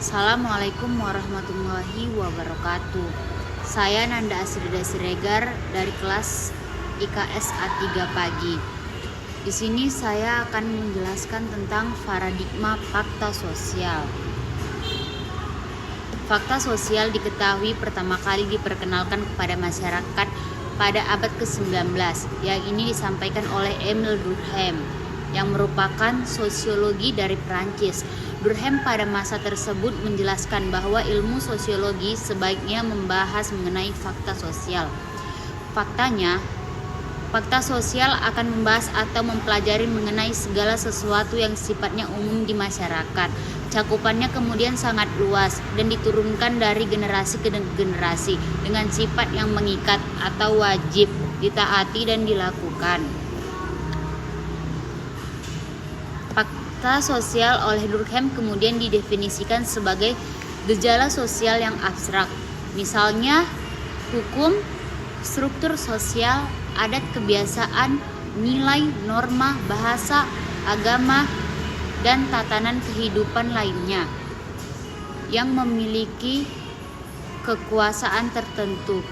Assalamualaikum warahmatullahi wabarakatuh. Saya Nanda Asrida Siregar dari kelas IKS A3 pagi. Di sini saya akan menjelaskan tentang paradigma fakta sosial. Fakta sosial diketahui pertama kali diperkenalkan kepada masyarakat pada abad ke-19, yang ini disampaikan oleh Émile Durkheim yang merupakan sosiologi dari Prancis. Durkheim pada masa tersebut menjelaskan bahwa ilmu sosiologi sebaiknya membahas mengenai fakta sosial. Faktanya, fakta sosial akan membahas atau mempelajari mengenai segala sesuatu yang sifatnya umum di masyarakat. Cakupannya kemudian sangat luas dan diturunkan dari generasi ke generasi dengan sifat yang mengikat atau wajib ditaati dan dilakukan. Fakta sosial oleh Durkheim kemudian didefinisikan sebagai gejala sosial yang abstrak. Misalnya, hukum, struktur sosial, adat kebiasaan, nilai, norma, bahasa, agama, dan tatanan kehidupan lainnya yang memiliki kekuasaan tertentu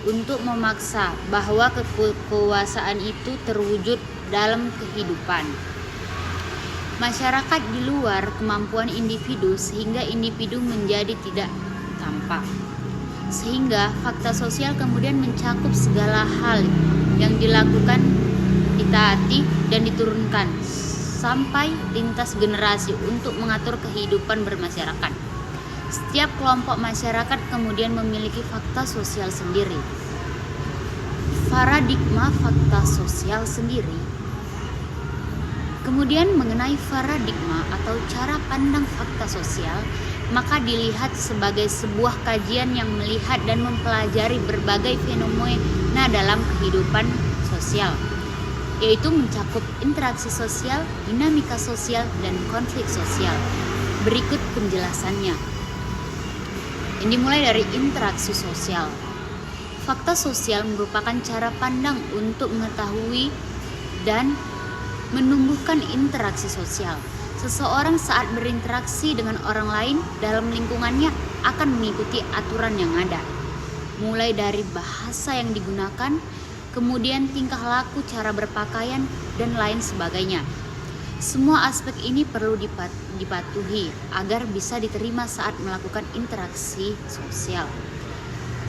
untuk memaksa bahwa kekuasaan itu terwujud dalam kehidupan masyarakat di luar kemampuan individu, sehingga individu menjadi tidak tampak. Sehingga fakta sosial kemudian mencakup segala hal yang dilakukan, ditaati, dan diturunkan sampai lintas generasi untuk mengatur kehidupan bermasyarakat. Setiap kelompok masyarakat kemudian memiliki fakta sosial sendiri. Paradigma fakta sosial sendiri. Kemudian mengenai paradigma atau cara pandang fakta sosial, maka dilihat sebagai sebuah kajian yang melihat dan mempelajari berbagai fenomena dalam kehidupan sosial, yaitu mencakup interaksi sosial, dinamika sosial, dan konflik sosial. Berikut penjelasannya. Ini dimulai dari interaksi sosial. Fakta sosial merupakan cara pandang untuk mengetahui dan menumbuhkan interaksi sosial. Seseorang saat berinteraksi dengan orang lain dalam lingkungannya akan mengikuti aturan yang ada, mulai dari bahasa yang digunakan, kemudian tingkah laku, cara berpakaian, dan lain sebagainya. Semua aspek ini perlu dipatuhi agar bisa diterima saat melakukan interaksi sosial.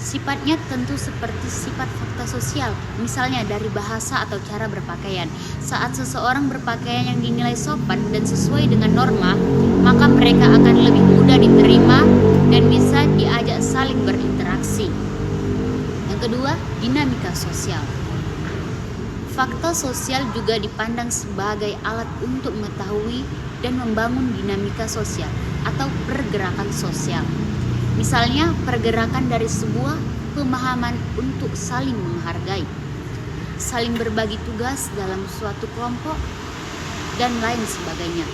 Sifatnya tentu seperti sifat fakta sosial, misalnya dari bahasa atau cara berpakaian. Saat seseorang berpakaian yang dinilai sopan dan sesuai dengan norma, maka mereka akan lebih mudah diterima dan bisa diajak saling berinteraksi. Yang kedua, dinamika sosial. Fakta sosial juga dipandang sebagai alat untuk mengetahui dan membangun dinamika sosial atau pergerakan sosial. Misalnya, pergerakan dari sebuah pemahaman untuk saling menghargai, saling berbagi tugas dalam suatu kelompok, dan lain sebagainya,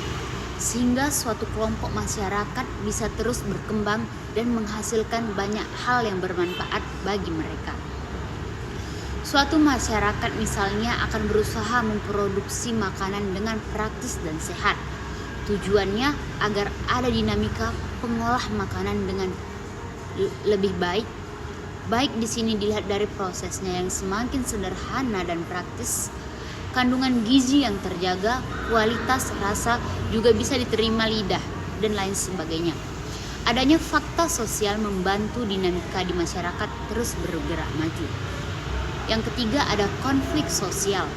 sehingga suatu kelompok masyarakat bisa terus berkembang dan menghasilkan banyak hal yang bermanfaat bagi mereka. Suatu masyarakat misalnya akan berusaha memproduksi makanan dengan praktis dan sehat. Tujuannya agar ada dinamika pengolah makanan dengan lebih baik. Baik di sini dilihat dari prosesnya yang semakin sederhana dan praktis, kandungan gizi yang terjaga, kualitas rasa juga bisa diterima lidah, dan lain sebagainya. Adanya fakta sosial membantu dinamika di masyarakat terus bergerak maju. Yang ketiga ada konflik sosial.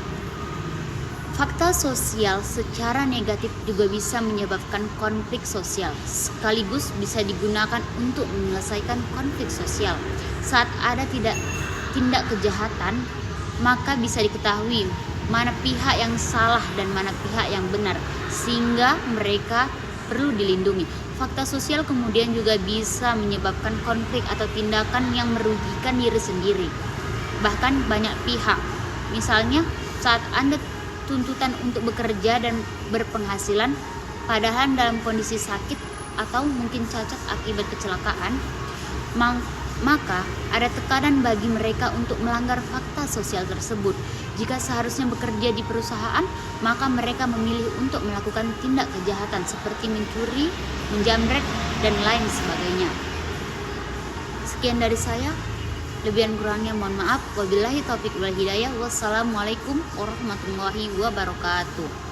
Fakta sosial secara negatif juga bisa menyebabkan konflik sosial, sekaligus bisa digunakan untuk menyelesaikan konflik sosial. Saat ada tindak kejahatan, maka bisa diketahui mana pihak yang salah dan mana pihak yang benar, sehingga mereka perlu dilindungi. Fakta sosial kemudian juga bisa menyebabkan konflik atau tindakan yang merugikan diri sendiri, bahkan banyak pihak. Misalnya, saat Anda tuntutan untuk bekerja dan berpenghasilan, padahal dalam kondisi sakit atau mungkin cacat akibat kecelakaan, maka ada tekanan bagi mereka untuk melanggar fakta sosial tersebut. Jika seharusnya bekerja di perusahaan, maka mereka memilih untuk melakukan tindak kejahatan seperti mencuri, menjamret, dan lain sebagainya. Sekian dari saya, lebihan kurangnya mohon maaf. Wabillahi taufiq wal hidayah. Wassalamualaikum warahmatullahi wabarakatuh.